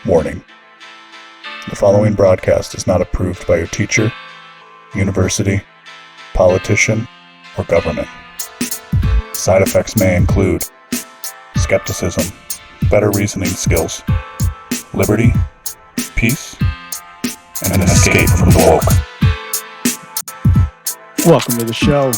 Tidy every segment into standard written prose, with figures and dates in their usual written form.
Warning: the following broadcast is not approved by your teacher, university, politician, or government. Side effects may include skepticism, better reasoning skills, liberty, peace, and an escape from the woke. Welcome to the show.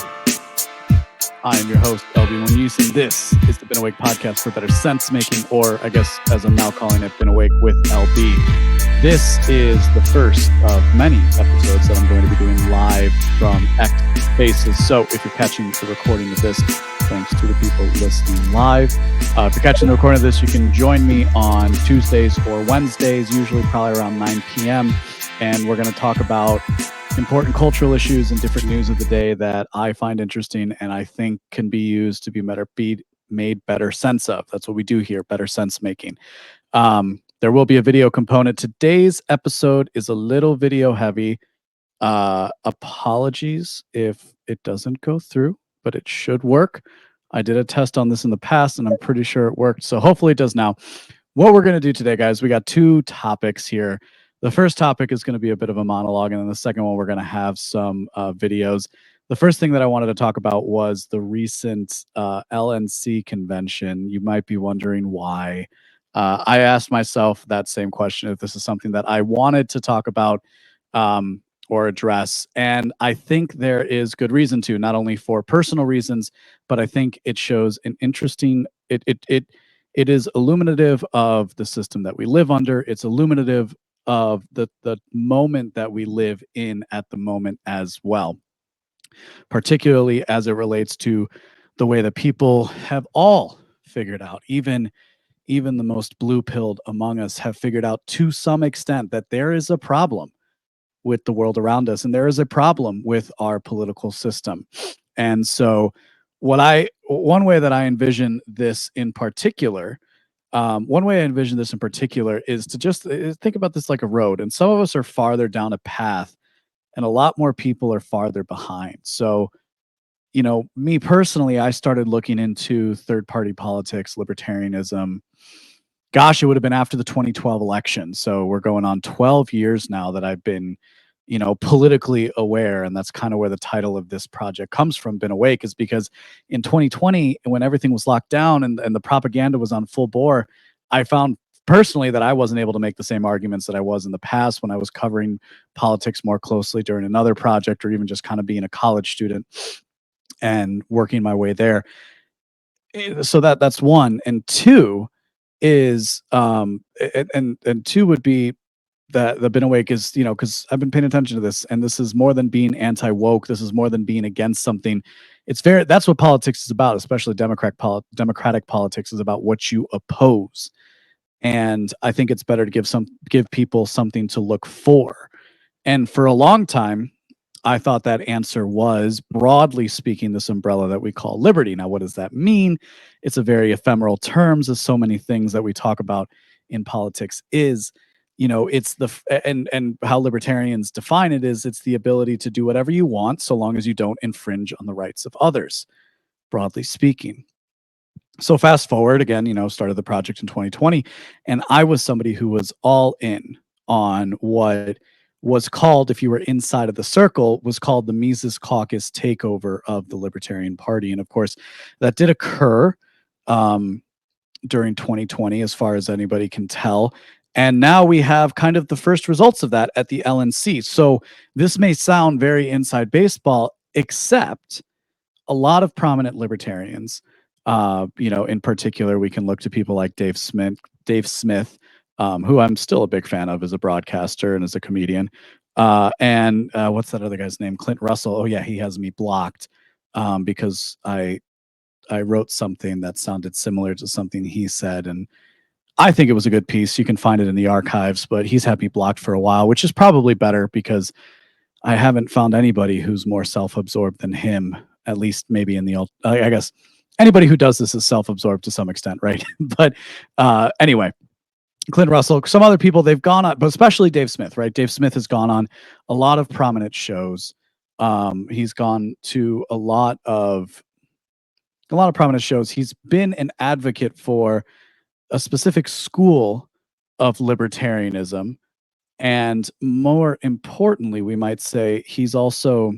I am your host, LB Muñiz, and this is the Been Awake podcast for better sense making, or I guess as I'm now calling it, Been Awake with LB. This is the first of many episodes that I'm going to be doing live from X Spaces. So if you're catching the recording of this, thanks to the people listening live. If you're catching the recording of this, you can join me on Tuesdays or Wednesdays, usually probably around 9 p.m. And we're going to talk about important cultural issues and different news of the day that I find interesting and I think can be used to be made better sense of. That's what we do here, better sense making. There will be a video component. Today's episode is a little video heavy. Apologies if it doesn't go through, but it should work. I did a test on this in the past and I'm pretty sure it worked. So hopefully it does now. What we're going to do today, guys, we got two topics here. The first topic is going to be a bit of a monologue, and then the second one, we're going to have some videos. The first thing that I wanted to talk about was the recent LNC convention. You might be wondering why. I asked myself that same question, if this is something that I wanted to talk about or address. And I think there is good reason to, not only for personal reasons, but I think it shows an interesting, it is illuminative of the system that we live under. It's illuminative of the moment that we live in at the moment as well, particularly as it relates to the way that people have all figured out, even the most blue-pilled among us have figured out to some extent that there is a problem with the world around us and there is a problem with our political system. And so one way that I envision this in particular is to just think about this like a road. And some of us are farther down a path and a lot more people are farther behind. So, me personally, I started looking into third-party politics, libertarianism. Gosh, it would have been after the 2012 election. So we're going on 12 years now that I've been politically aware. And that's kind of where the title of this project comes from, Been Awake, is because in 2020, when everything was locked down and the propaganda was on full bore, I found personally that I wasn't able to make the same arguments that I was in the past when I was covering politics more closely during another project, or even just kind of being a college student and working my way there. So that's one. And two is, and two would be, that the Been Awake is, because I've been paying attention to this, and this is more than being anti-woke. This is more than being against something. That's what politics is about, especially democratic politics is about what you oppose. And I think it's better to give people something to look for. And for a long time, I thought that answer was, broadly speaking, this umbrella that we call liberty. Now, what does that mean? It's a very ephemeral terms, as so many things that we talk about in politics is. It's and how libertarians define it is, it's the ability to do whatever you want so long as you don't infringe on the rights of others, broadly speaking. So fast forward again, started the project in 2020, and I was somebody who was all in on what was called, if you were inside of the circle, was called the Mises Caucus takeover of the Libertarian Party. And of course, that did occur during 2020, as far as anybody can tell. And now we have kind of the first results of that at the LNC. So this may sound very inside baseball, except a lot of prominent libertarians, in particular, we can look to people like Dave Smith, who I'm still a big fan of as a broadcaster and as a comedian. And what's that other guy's name? Clint Russell. Oh yeah, he has me blocked because I wrote something that sounded similar to something he said, and I think it was a good piece. You can find it in the archives, but he's had me blocked for a while, which is probably better because I haven't found anybody who's more self-absorbed than him, at least maybe in the, I guess anybody who does this is self-absorbed to some extent, right? But anyway, Clint Russell, some other people, they've gone on, but especially Dave Smith, right? Dave Smith has gone on a lot of prominent shows. He's gone to a lot of prominent shows. He's been an advocate for a specific school of libertarianism. And more importantly, we might say he's also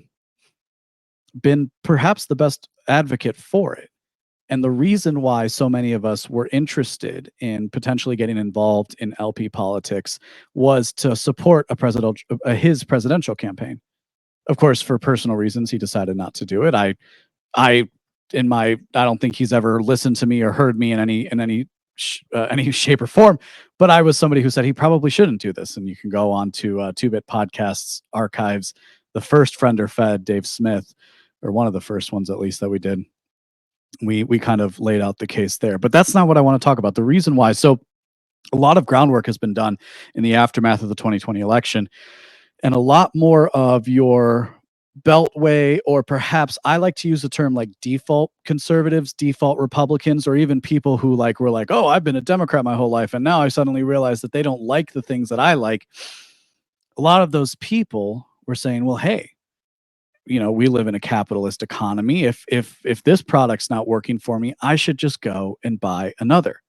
been perhaps the best advocate for it. And the reason why so many of us were interested in potentially getting involved in LP politics was to support his presidential campaign. Of course, for personal reasons, he decided not to do it. I, I don't think he's ever listened to me or heard me in any shape or form. But I was somebody who said he probably shouldn't do this. And you can go on to Two Bit Podcasts archives. The first Friend or Fed, Dave Smith, or one of the first ones at least that we did. We kind of laid out the case there, but that's not what I want to talk about. The reason why, so a lot of groundwork has been done in the aftermath of the 2020 election, and a lot more of your beltway, or perhaps I like to use the term like default conservatives, default Republicans, or even people who like were like, oh, I've been a Democrat my whole life, and now I suddenly realize that they don't like the things that I like. A lot of those people were saying, well, hey, we live in a capitalist economy. If this product's not working for me, I should just go and buy another.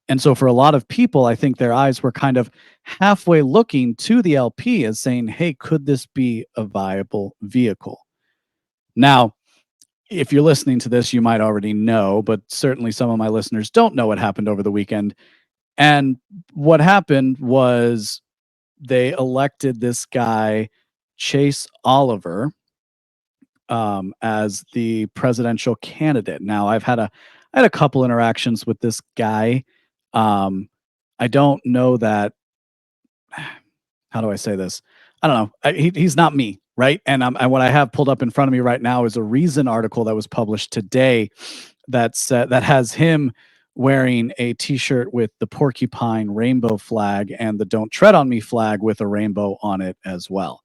And so for a lot of people, I think their eyes were kind of halfway looking to the LP as saying, hey, could this be a viable vehicle? Now, if you're listening to this, you might already know, but certainly some of my listeners don't know what happened over the weekend. And what happened was they elected this guy, Chase Oliver, as the presidential candidate. Now, I had a couple interactions with this guy. I don't know that. How do I say this? I don't know. He's not me, right? And what I have pulled up in front of me right now is a Reason article that was published today that has him wearing a T-shirt with the porcupine rainbow flag and the "Don't Tread on Me" flag with a rainbow on it as well.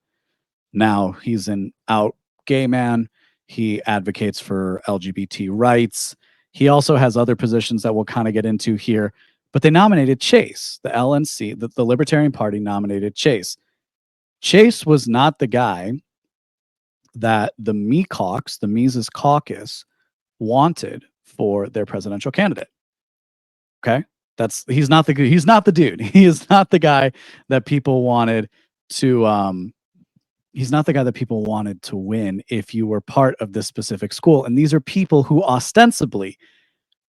Now, he's an out gay man. He advocates for LGBT rights. He also has other positions that we'll kind of get into here. But they nominated Chase, the LNC, the Libertarian Party nominated Chase. Chase was not the guy that the MECOX, the Mises Caucus, wanted for their presidential candidate. Okay? He's not the dude. He is not the guy that people wanted to he's not the guy that people wanted to win if you were part of this specific school. And these are people who ostensibly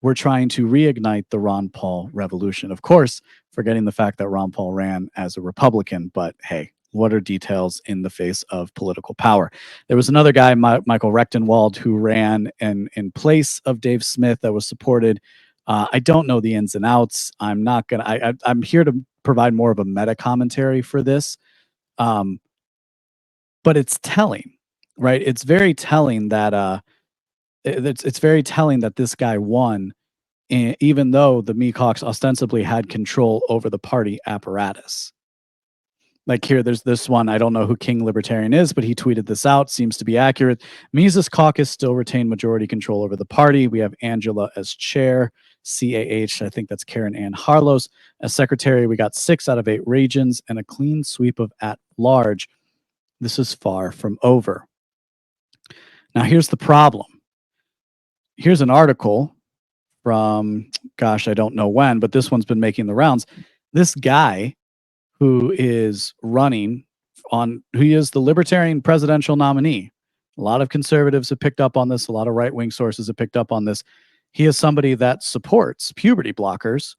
were trying to reignite the Ron Paul revolution. Of course, forgetting the fact that Ron Paul ran as a Republican, but hey, what are details in the face of political power? There was another guy, Michael Rechtenwald, who ran in place of Dave Smith that was supported. I don't know the ins and outs. I'm not gonna. I'm here to provide more of a meta commentary for this. But it's telling, right? It's very telling that it's very telling that this guy won, even though the MECOX ostensibly had control over the party apparatus. Like here, there's this one. I don't know who King Libertarian is, but he tweeted this out. Seems to be accurate. Mises Caucus still retain majority control over the party. We have Angela as chair, CAH. I think that's Karen Ann Harlos as secretary. We got 6 out of 8 regions and a clean sweep of at large. This is far from over. Now, here's the problem. Here's an article from, gosh, I don't know when, but this one's been making the rounds. This guy who is running he is the Libertarian presidential nominee. A lot of conservatives have picked up on this. A lot of right-wing sources have picked up on this. He is somebody that supports puberty blockers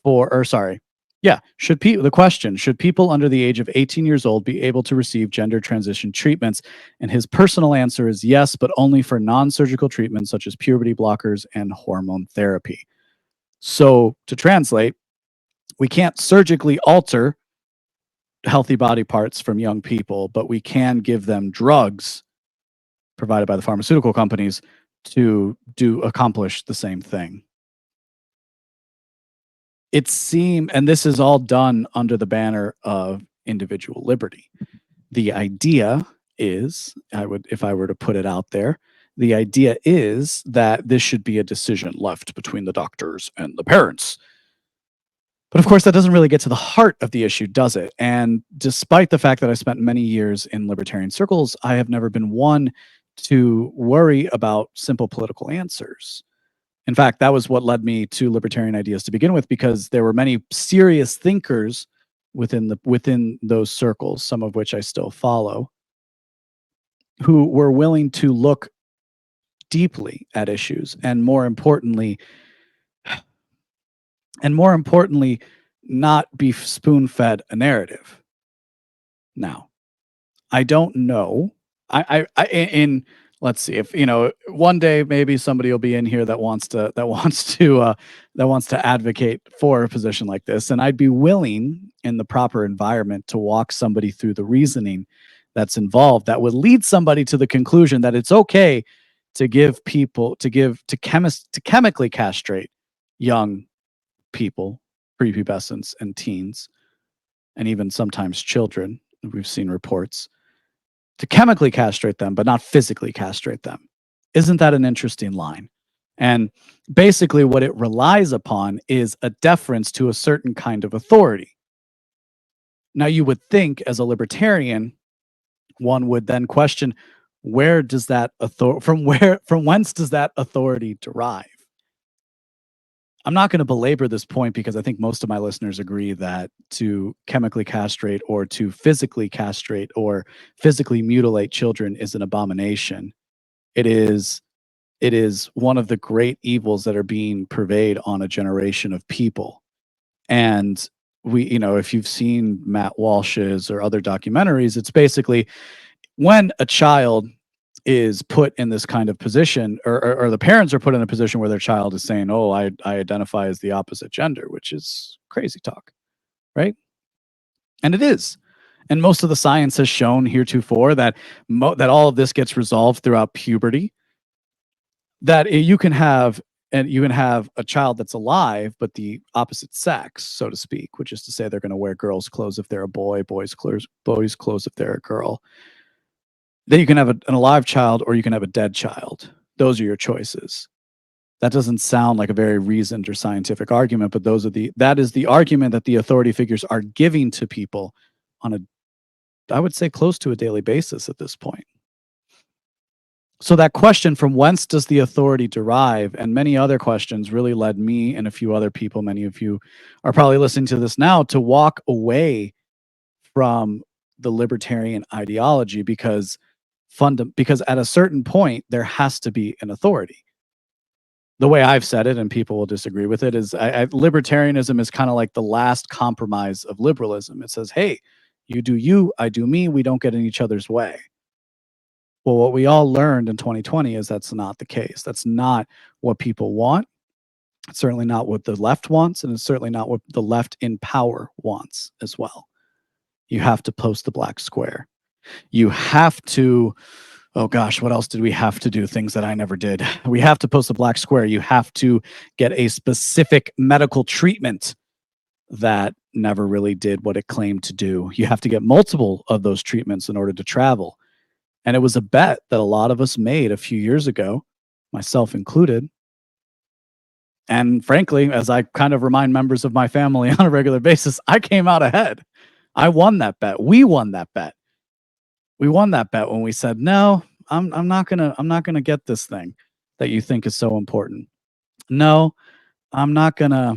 the question, should people under the age of 18 years old be able to receive gender transition treatments? And his personal answer is yes, but only for non-surgical treatments such as puberty blockers and hormone therapy. So to translate, we can't surgically alter healthy body parts from young people, but we can give them drugs provided by the pharmaceutical companies to accomplish the same thing. It seems, and this is all done under the banner of individual liberty. The idea is, if I were to put it out there, the idea is that this should be a decision left between the doctors and the parents. But of course, that doesn't really get to the heart of the issue, does it? And despite the fact that I spent many years in libertarian circles, I have never been one to worry about simple political answers. In fact, that was what led me to libertarian ideas to begin with, because there were many serious thinkers within those circles, some of which I still follow, who were willing to look deeply at issues, and more importantly, not be spoon-fed a narrative. Now, I don't know. In let's see, if one day maybe somebody will be in here that wants to advocate for a position like this, and I'd be willing, in the proper environment, to walk somebody through the reasoning that's involved that would lead somebody to the conclusion that it's okay to chemically castrate young people, prepubescents and teens, and even sometimes children. We've seen reports to chemically castrate them, but not physically castrate them. Isn't that an interesting line? And basically, what it relies upon is a deference to a certain kind of authority. Now, you would think, as a libertarian, one would then question, where does that from whence does that authority derive? I'm not going to belabor this point, because I think most of my listeners agree that to chemically castrate or to physically castrate or physically mutilate children is an abomination. It is one of the great evils that are being purveyed on a generation of people. And if you've seen Matt Walsh's or other documentaries, it's basically when a child is put in this kind of position, or the parents are put in a position where their child is saying, "Oh, I identify as the opposite gender," which is crazy talk, right? And it is. And most of the science has shown heretofore that that all of this gets resolved throughout puberty. That you can have a child that's alive, but the opposite sex, so to speak, which is to say they're going to wear girls' clothes if they're a boy, boys' clothes if they're a girl. Then you can have an alive child, or you can have a dead child. Those are your choices. That doesn't sound like a very reasoned or scientific argument, but that is the argument that the authority figures are giving to people on I would say, close to a daily basis at this point. So that question, from whence does the authority derive, and many other questions, really led me and a few other people, many of you are probably listening to this now, to walk away from the libertarian ideology, because at a certain point there has to be an authority. The way I've said it, and people will disagree with it, is libertarianism is kind of like the last compromise of liberalism. It says, hey, you do you, I do me, we don't get in each other's way. Well, what we all learned in 2020 is that's not the case. That's not what people want. It's certainly not what the left wants, and it's certainly not what the left in power wants as well. You have to post the black square. You have to, oh gosh, what else did we have to do? Things that I never did. We have to post the black square. You have to get a specific medical treatment that never really did what it claimed to do. You have to get multiple of those treatments in order to travel. And it was a bet that a lot of us made a few years ago, myself included. And frankly, as I kind of remind members of my family on a regular basis, I came out ahead. I won that bet. We won that bet. We won that bet when we said, no, I'm not gonna get this thing that you think is so important. No, I'm not gonna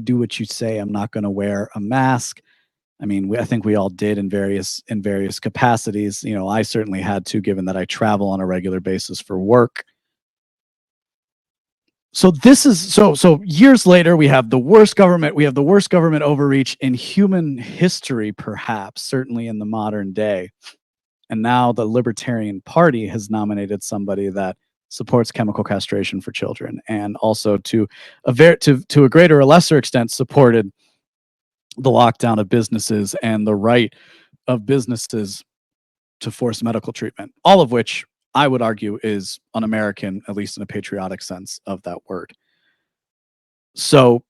do what you say. I'm not gonna wear a mask. I mean, I think we all did in various capacities. I certainly had to, given that I travel on a regular basis for work. So this is so years later, we have the worst government overreach in human history, perhaps, certainly in the modern day. And now the Libertarian Party has nominated somebody that supports chemical castration for children, and also to a greater or lesser extent supported the lockdown of businesses and the right of businesses to force medical treatment, all of which I would argue is un-American, at least in a patriotic sense of that word. So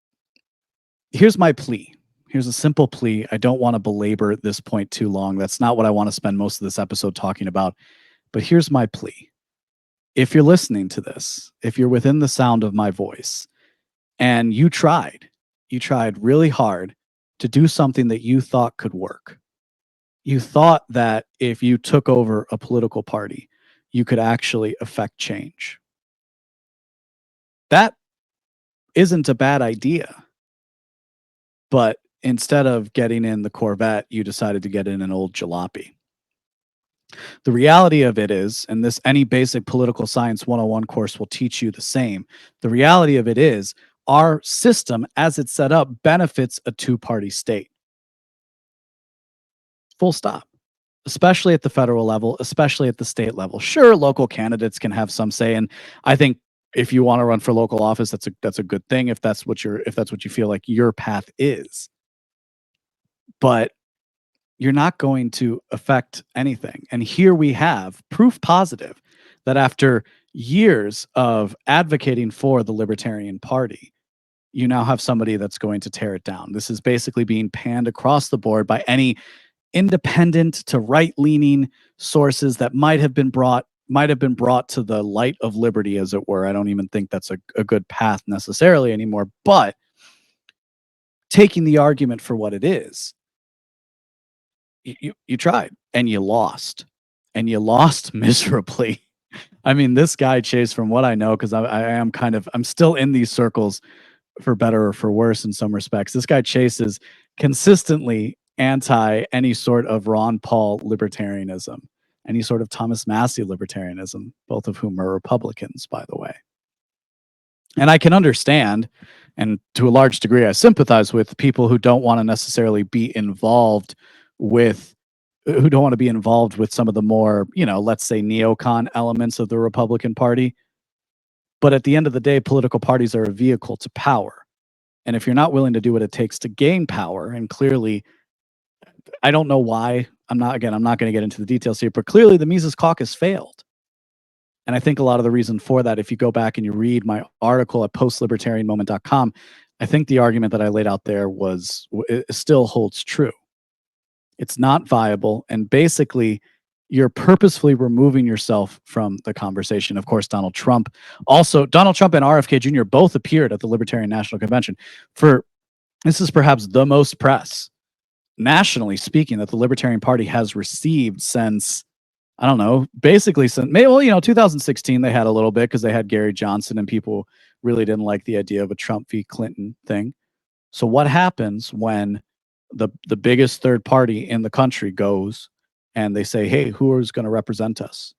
here's my plea. Here's a simple plea. I don't want to belabor this point too long. That's not what I want to spend most of this episode talking about. But here's my plea. If you're listening to this, if you're within the sound of my voice, and you tried really hard to do something that you thought could work. You thought that if you took over a political party, you could actually affect change. that isn't a bad idea. But instead of getting in the Corvette, you decided to get in an old jalopy. The reality of it is, and this any basic political science 101 course will teach you the same. The reality of it is, our system as it's set up benefits a two-party state. Full stop. Especially at the federal level, especially at the state level. Sure, local candidates can have some say, and I think if you want to run for local office, that's a good thing if that's what you feel like your path is. But you're not going to affect anything. And here we have proof positive that after years of advocating for the Libertarian Party, you now have somebody that's going to tear it down. This is basically being panned across the board by any independent to right-leaning sources that might have been brought to the light of liberty, as it were. I don't even think that's a good path necessarily anymore, but taking the argument for what it is, you tried and you lost miserably. I mean, this guy Chase, from what I know, because I'm still in these circles for better or for worse in some respects. This guy Chase is consistently anti any sort of Ron Paul libertarianism, any sort of Thomas Massey libertarianism, both of whom are Republicans, by the way. And I can understand, and to a large degree, I sympathize with people who don't want to necessarily be involved with some of the more, let's say neocon elements of the Republican Party. But at the end of the day, political parties are a vehicle to power. And if you're not willing to do what it takes to gain power, and clearly, I don't know why, I'm not going to get into the details here, but clearly the Mises Caucus failed. And I think a lot of the reason for that, if you go back and you read my article at postlibertarianmoment.com, I think the argument that I laid out there it still holds true. It's not viable. And basically, you're purposefully removing yourself from the conversation. Of course, Donald Trump and RFK Jr. both appeared at the Libertarian National Convention this is perhaps the most press, nationally speaking, that the Libertarian Party has received since, I don't know, basically since 2016 they had a little bit because they had Gary Johnson and people really didn't like the idea of a Trump v. Clinton thing. So what happens when the biggest third party in the country goes and they say, hey, who is going to represent us?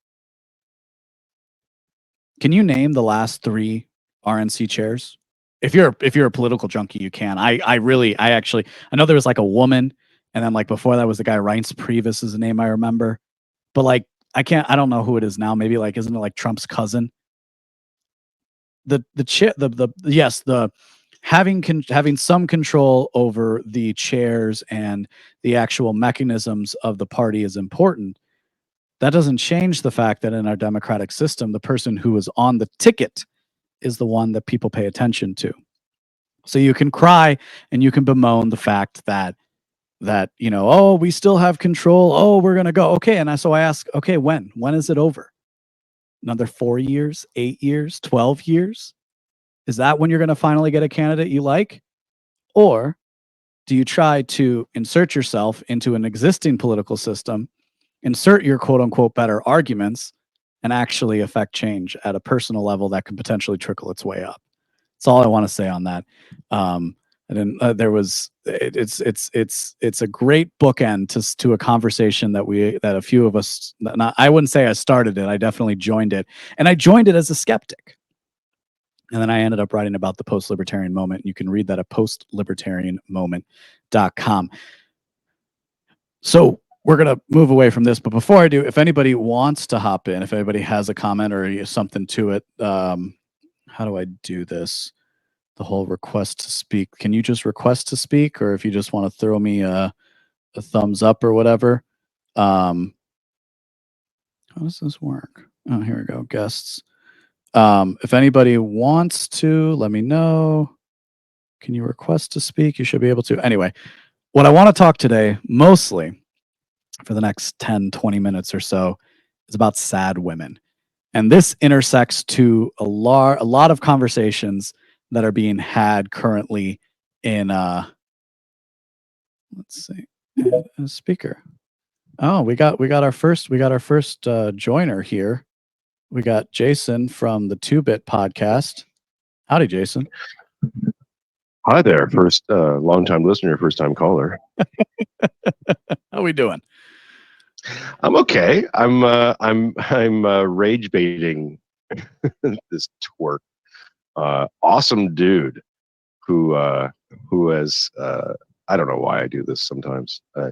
Can you name the last 3 RNC chairs? If you're a political junkie, you can. I know there was like a woman, and then like before that was the guy Reince Priebus is the name I remember. But like I don't know who it is now. Maybe like, isn't it like Trump's cousin? Having some control over the chairs and the actual mechanisms of the party is important. That doesn't change the fact that in our democratic system, the person who is on the ticket is the one that people pay attention to. So you can cry and you can bemoan the fact that oh, we still have control. Oh, we're going to go. Okay. And so I ask, okay, when is it over? Another 4 years, 8 years, 12 years? Is that when you're going to finally get a candidate you like? Or do you try to insert yourself into an existing political system, insert your quote unquote better arguments, and actually affect change at a personal level that can potentially trickle its way up? That's all I want to say on that. And then it's a great bookend to a conversation that a few of us, I wouldn't say I started it, I definitely joined it, and I joined it as a skeptic. And then I ended up writing about the post-libertarian moment. You can read that at postlibertarianmoment.com. So we're going to move away from this. But before I do, if anybody wants to hop in, if anybody has a comment or something to it, how do I do this? The whole request to speak. Can you just request to speak? Or if you just want to throw me a thumbs up or whatever. How does this work? Oh, here we go. Guests. If anybody wants to, let me know. Can you request to speak? You should be able to. Anyway, what I want to talk today, mostly for the next 10, 20 minutes or so, is about sad women. And this intersects to a lot of conversations that are being had currently in, let's see, a speaker. Oh, we got our first joiner here. We got Jason from the 2-Bit podcast. Howdy, Jason. Hi there, first long-time listener, first-time caller. How we doing? I'm okay. I'm rage baiting this twerk. Awesome dude who has I don't know why I do this sometimes. I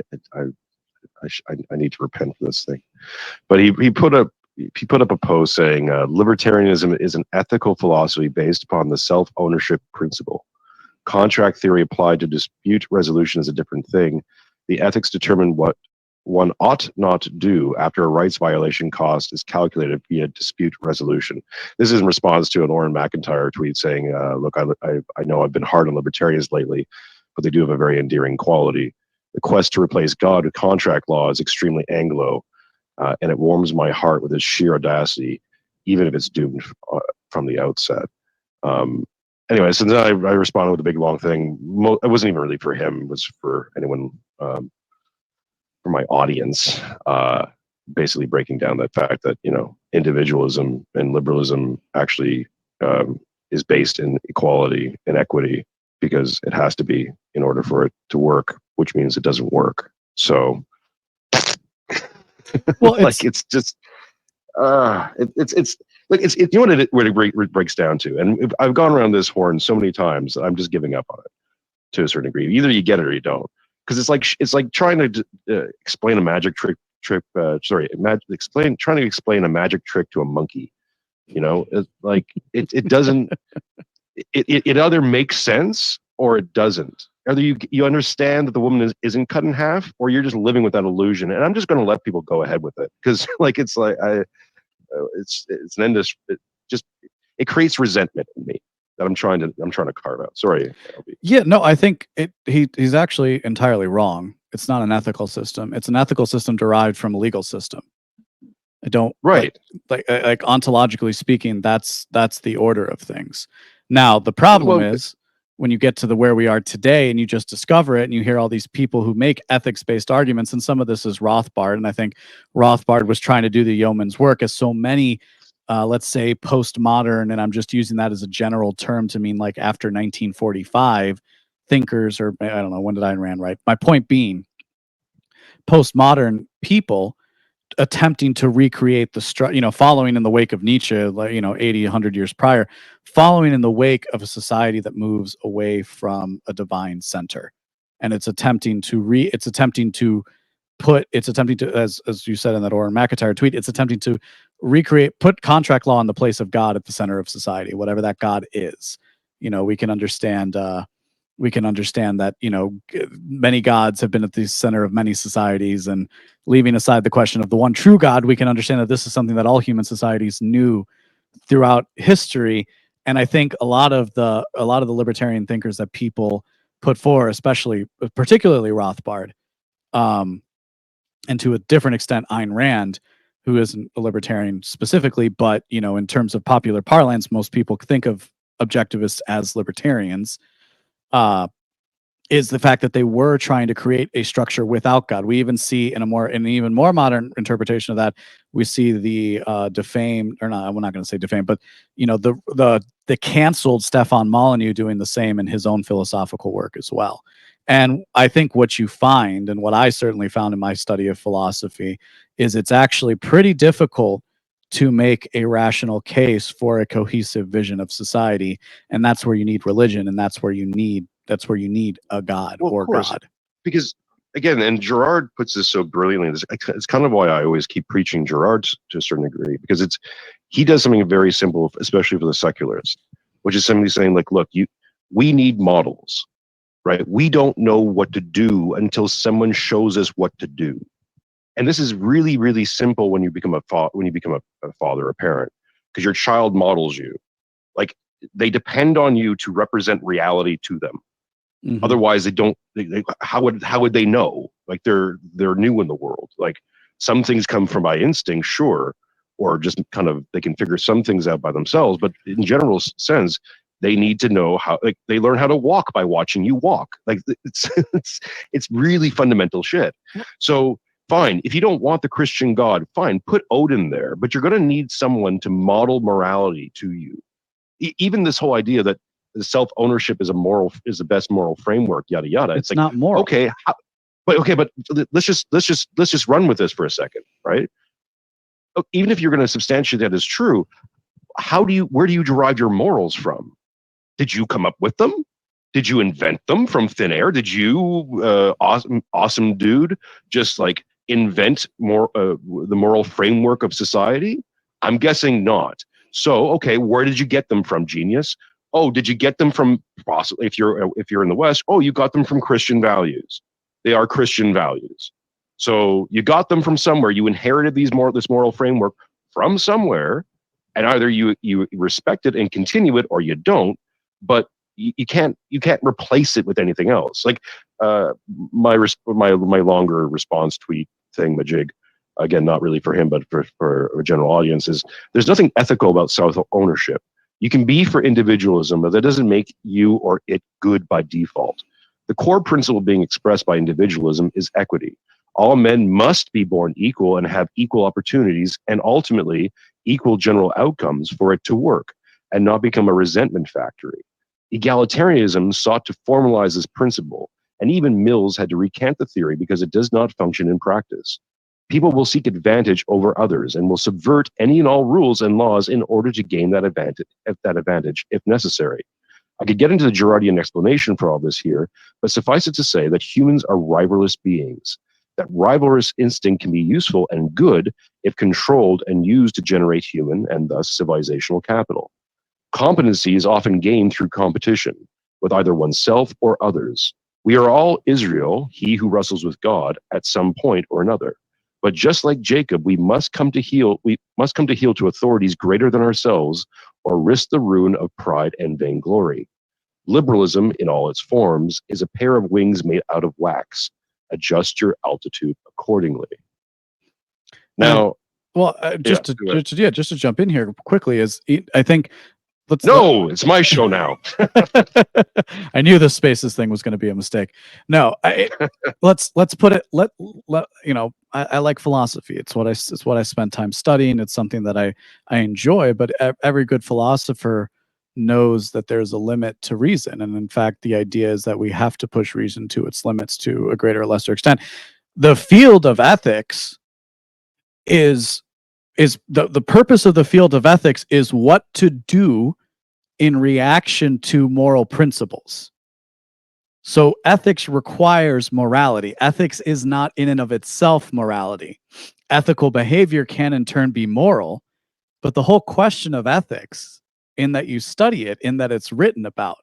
need to repent for this thing. But he put up a post saying libertarianism is an ethical philosophy based upon the self-ownership principle. Contract theory applied to dispute resolution is a different thing. The ethics determine what one ought not do after a rights violation cost is calculated via dispute resolution. This is in response to an Orrin McIntyre tweet saying, look, I know I've been hard on libertarians lately, but they do have a very endearing quality. The quest to replace God with contract law is extremely Anglo, and it warms my heart with its sheer audacity, even if it's doomed from the outset. Anyway, so then I responded with a big long thing. It wasn't even really for him. It was for anyone, for my audience, basically breaking down that fact that, individualism and liberalism actually is based in equality and equity because it has to be in order for it to work, which means it doesn't work. So, Well, it's just, it's like you know what it breaks down to, and I've gone around this horn so many times that I'm just giving up on it to a certain degree. Either you get it or you don't, because it's like trying to explain a magic trick. Trying to explain a magic trick to a monkey. It doesn't. It either makes sense or it doesn't. Either you understand that the woman isn't cut in half, or you're just living with that illusion. And I'm just going to let people go ahead with it because it's an endless. It creates resentment in me that I'm trying to carve out. Sorry, LB. Yeah, no, I think he's actually entirely wrong. It's not an ethical system. It's an ethical system derived from a legal system. I don't right. Like ontologically speaking, that's the order of things. Now, the problem is when you get to where we are today and you just discover it and you hear all these people who make ethics-based arguments, and some of this is Rothbard, and I think Rothbard was trying to do the yeoman's work, as so many let's say postmodern, and I'm just using that as a general term to mean like after 1945 thinkers, or I don't know, when did Ayn Rand write? My point being, postmodern people attempting to recreate following in the wake of Nietzsche, 80, 100 years prior, following in the wake of a society that moves away from a divine center. And it's attempting to, as you said in that Orrin McIntyre tweet, it's attempting to put contract law in the place of God at the center of society, whatever that God is. We can understand that, many gods have been at the center of many societies, and leaving aside the question of the one true God, we can understand that this is something that all human societies knew throughout history. And I think a lot of the libertarian thinkers that people put forward, particularly Rothbard, and to a different extent Ayn Rand, who isn't a libertarian specifically, but in terms of popular parlance, most people think of objectivists as libertarians, is the fact that they were trying to create a structure without God. We even see in an even more modern interpretation of that, we see the defamed, or not, we're not going to say defamed, but the canceled Stefan Molyneux doing the same in his own philosophical work as well. And I think what you find, and what I certainly found in my study of philosophy, is it's actually pretty difficult to make a rational case for a cohesive vision of society. And that's where you need religion, and that's where you need a God, or God. Because again, and Girard puts this so brilliantly, it's kind of why I always keep preaching Girard to a certain degree, because he does something very simple, especially for the secularists, which is simply saying, like, look, we need models, right? We don't know what to do until someone shows us what to do. And this is really, really simple when you become a father or parent, because your child models you. Like, they depend on you to represent reality to them. Mm-hmm. Otherwise, how would they know? Like, they're new in the world. Like, some things come from by instinct, sure, or just kind of they can figure some things out by themselves. But in general sense, they need to know how. Like, they learn how to walk by watching you walk. Like, it's really fundamental shit. So fine, if you don't want the Christian God, fine, put Odin there. But you're going to need someone to model morality to you. even this whole idea that the self-ownership is the best moral framework, yada yada. It's like, not moral. Okay, but let's just run with this for a second, right? Even if you're going to substantiate that as true, where do you derive your morals from? Did you come up with them? Did you invent them from thin air? Did you, awesome dude, just like invent the moral framework of society? I'm guessing not. So, okay, where did you get them from, genius? Oh, did you get them from, possibly, if you're in the West? Oh, you got them from Christian values. They are Christian values. So you got them from somewhere. You inherited this moral framework from somewhere, and either you respect it and continue it, or you don't. But you can't replace it with anything else. Like my longer response tweet thing, Majig, again, not really for him, but for a general audience, is there's nothing ethical about self-ownership. You can be for individualism, but that doesn't make you or it good by default. The core principle being expressed by individualism is equity. All men must be born equal and have equal opportunities and ultimately equal general outcomes for it to work and not become a resentment factory. Egalitarianism sought to formalize this principle, and even Mills had to recant the theory because it does not function in practice. People will seek advantage over others and will subvert any and all rules and laws in order to gain that advantage if necessary. I could get into the Girardian explanation for all this here, but suffice it to say that humans are rivalrous beings. That rivalrous instinct can be useful and good if controlled and used to generate human and thus civilizational capital. Competency is often gained through competition with either oneself or others. We are all Israel, he who wrestles with God, at some point or another. But just like Jacob, we must come to heel to authorities greater than ourselves, or risk the ruin of pride and vainglory. Liberalism, in all its forms, is a pair of wings made out of wax. Adjust your altitude accordingly. Now, just to jump in here quickly, I think. It's my show now. I knew the spaces thing was going to be a mistake. No, let's put it. I like philosophy. It's what I spend time studying. It's something that I enjoy. But every good philosopher knows that there's a limit to reason, and in fact, the idea is that we have to push reason to its limits to a greater or lesser extent. The field of ethics is the purpose of the field of ethics is what to do in reaction to moral principles. So ethics requires morality. Ethics is not in and of itself morality. Ethical behavior can in turn be moral, but the whole question of ethics, in that you study it, in that it's written about,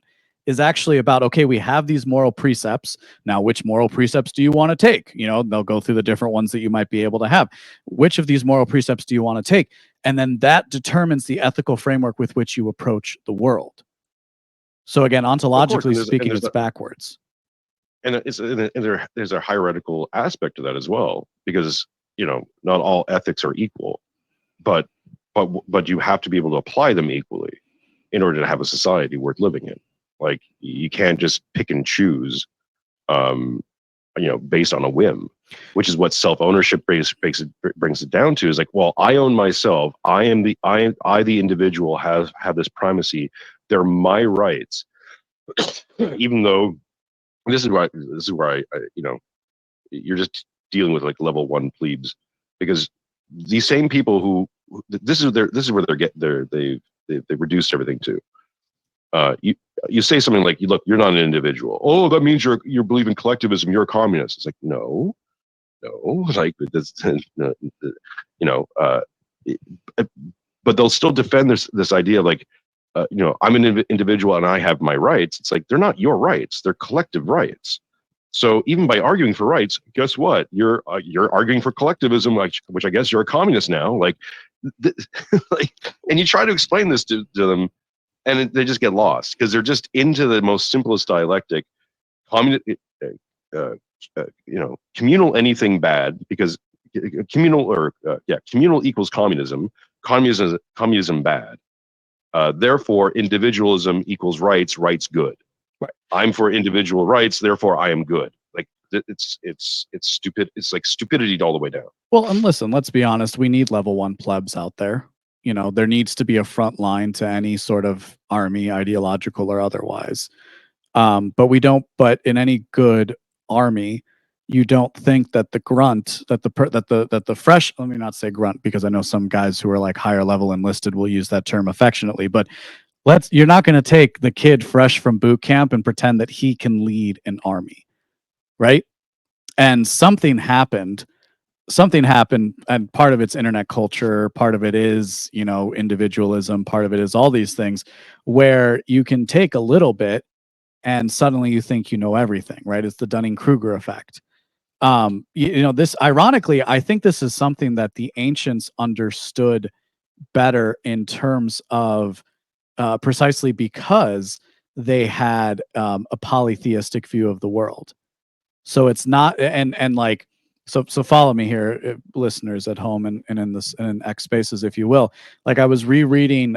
is actually about, okay, we have these moral precepts. Now, which moral precepts do you want to take? They'll go through the different ones that you might be able to have. Which of these moral precepts do you want to take? And then that determines the ethical framework with which you approach the world. So again, ontologically speaking, it's backwards. And there's a hierarchical aspect to that as well, because not all ethics are equal, but you have to be able to apply them equally in order to have a society worth living in. Like, you can't just pick and choose, based on a whim, which is what self-ownership brings it down to. Is like, well, I own myself. I the individual have this primacy. They're my rights, even though this is where I you're just dealing with like level 1 plebes, because these same people who this is where they've reduced everything to. You say something like, look, you're not an individual. Oh, that means you believe in collectivism. You're a communist. It's like, no, like this, but they'll still defend this idea of like, I'm an individual and I have my rights. It's like, they're not your rights. They're collective rights. So even by arguing for rights, guess what? You're arguing for collectivism, which I guess you're a communist now. Like, and you try to explain this to them, and they just get lost because they're just into the most simplest dialectic. Communal anything bad, because communal equals communism. Communism bad. Therefore, individualism equals rights good. Right. I'm for individual rights, therefore I am good. Like, it's stupid. It's like stupidity all the way down. Well, and listen, let's be honest. We need level 1 plebs out there. there needs to be a front line to any sort of army, ideological or otherwise. But in any good army, you don't think that the grunt, that the fresh, let me not say grunt, because I know some guys who are like higher level enlisted will use that term affectionately, but you're not going to take the kid fresh from boot camp and pretend that he can lead an army, right? And something happened, and part of it's internet culture, part of it is, individualism, part of it is all these things, where you can take a little bit and suddenly you think you know everything, right? It's the Dunning-Kruger effect. This, ironically, I think this is something that the ancients understood better in terms of, precisely because they had a polytheistic view of the world. So it's not, and like, so follow me here, listeners at home, and in X spaces, if you will. Like, I was rereading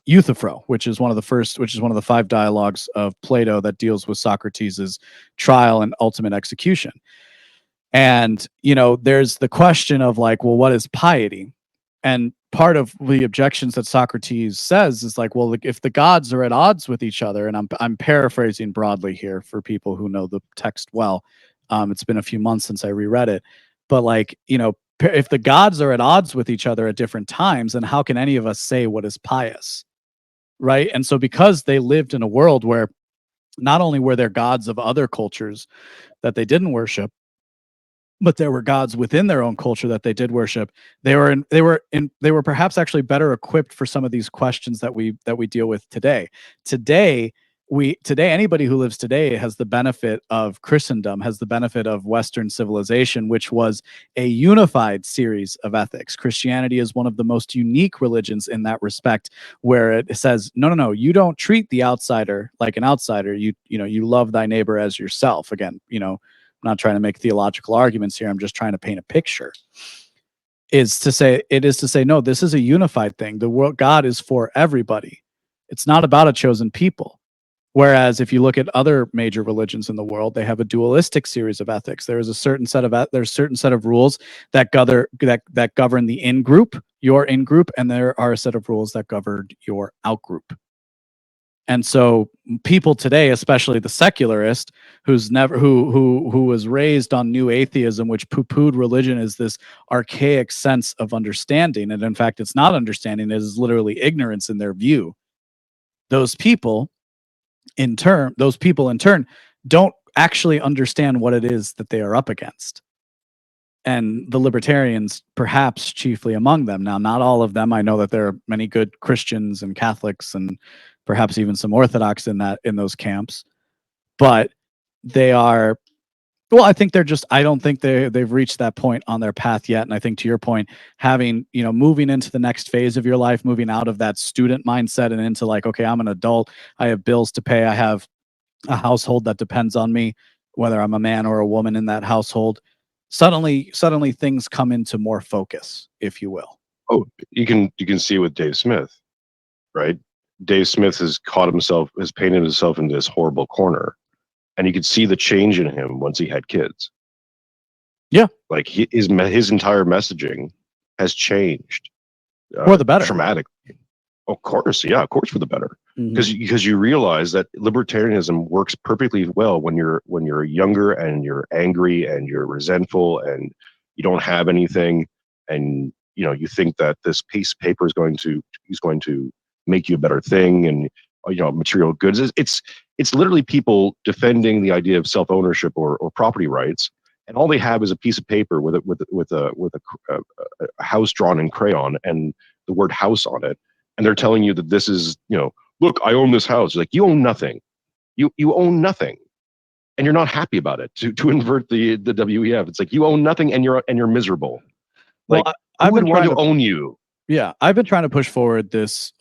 Euthyphro, which is one of the 5 dialogues of Plato that deals with Socrates' trial and ultimate execution. And, there's the question of like, well, what is piety? And part of the objections that Socrates says is like, well, if the gods are at odds with each other, and I'm paraphrasing broadly here for people who know the text well. It's been a few months since I reread it, but like, if the gods are at odds with each other at different times, then how can any of us say what is pious? Right? And so because they lived in a world where not only were there gods of other cultures that they didn't worship, but there were gods within their own culture that they did worship. They were perhaps actually better equipped for some of these questions that we deal with today. Today, anybody who lives today has the benefit of Christendom, has the benefit of Western civilization, which was a unified series of ethics. Christianity is one of the most unique religions in that respect, where it says, no, you don't treat the outsider like an outsider. You love thy neighbor as yourself. Again, I'm not trying to make theological arguments here. I'm just trying to paint a picture. It is to say, no, this is a unified thing. The world, God is for everybody. It's not about a chosen people. Whereas if you look at other major religions in the world, they have a dualistic series of ethics. There is a certain set of rules that govern the in group, your in group, and there are a set of rules that govern your out group. And so people today, especially the secularist, who was raised on new atheism, which poo-pooed religion as this archaic sense of understanding, and in fact, it's not understanding; it is literally ignorance in their view. Those people in turn don't actually understand what it is that they are up against. And the libertarians, perhaps chiefly among them. Now, not all of them. I know that there are many good Christians and Catholics and perhaps even some Orthodox in those camps. But they are, well, I think I don't think they've reached that point on their path yet. And I think, to your point, moving into the next phase of your life, moving out of that student mindset and into like, okay, I'm an adult, I have bills to pay, I have a household that depends on me, whether I'm a man or a woman in that household. Suddenly things come into more focus, if you will. Oh, you can see with Dave Smith, right? Dave Smith has painted himself into this horrible corner, and you could see the change in him once he had kids. Yeah, like his entire messaging has changed for the better, dramatically. Of course, for the better, because you realize that libertarianism works perfectly well when you're younger and you're angry and you're resentful and you don't have anything, and you think that this piece of paper is going to make you a better thing, and material goods. It's literally people defending the idea of self-ownership or property rights, and all they have is a piece of paper with a house drawn in crayon and the word house on it. And they're telling you that this is, look, I own this house. Like, you own nothing. You own nothing, and you're not happy about it. To invert the WEF, it's like you own nothing, and you're miserable. Like, who would want to own you? Yeah, I've been trying to push forward this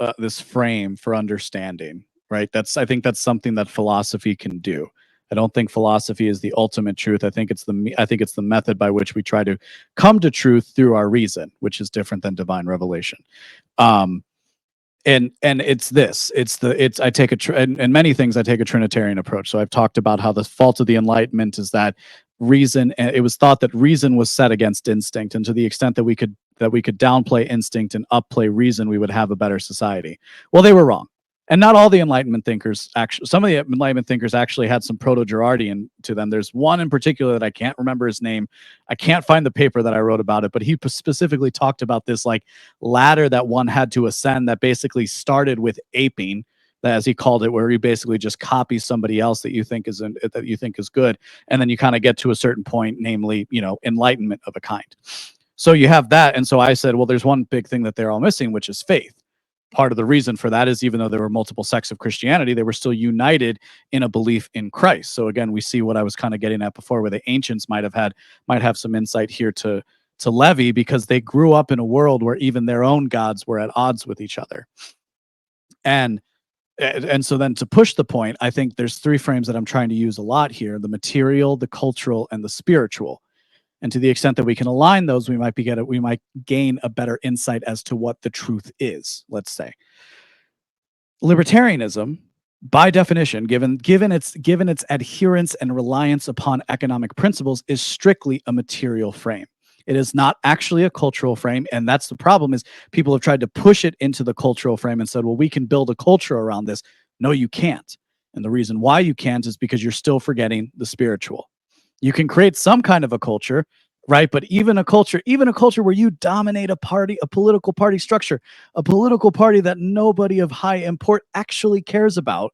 frame for understanding. Right. I think that's something that philosophy can do. I don't think philosophy is the ultimate truth. I think it's the method by which we try to come to truth through our reason, which is different than divine revelation. And it's this. In many things I take a Trinitarian approach. So I've talked about how the fault of the Enlightenment is that reason. It was thought that reason was set against instinct, and to the extent that we could that we could downplay instinct and upplay reason, we would have a better society. Well, they were wrong. And not all the Enlightenment thinkers actually, some of the Enlightenment thinkers actually had some proto-Girardian to them. There's one in particular that I can't remember his name. I can't find the paper that I wrote about it, but he specifically talked about this like ladder that one had to ascend that basically started with aping, as he called it, where you basically just copy somebody else that you think is good, and then you kind of get to a certain point, namely, enlightenment of a kind. So you have that, and so I said, well, there's one big thing that they're all missing, which is faith. Part of the reason for that is even though there were multiple sects of Christianity, they were still united in a belief in Christ. So again, we see what I was kind of getting at before, where the ancients might have some insight here to levy, because they grew up in a world where even their own gods were at odds with each other. And so then to push the point, I think there's three frames that I'm trying to use a lot here: the material, the cultural, and the spiritual. And to the extent that we can align those, we might gain a better insight as to what the truth is. Let's say libertarianism, by definition, given its adherence and reliance upon economic principles, is strictly a material frame. It is not actually a cultural frame, and that's the problem. Is people have tried to push it into the cultural frame and said, well, we can build a culture around this. No, you can't. And the reason why you can't is because you're still forgetting the spiritual. You can create some kind of a culture, right? But even a culture where you dominate a political party structure, a political party that nobody of high import actually cares about,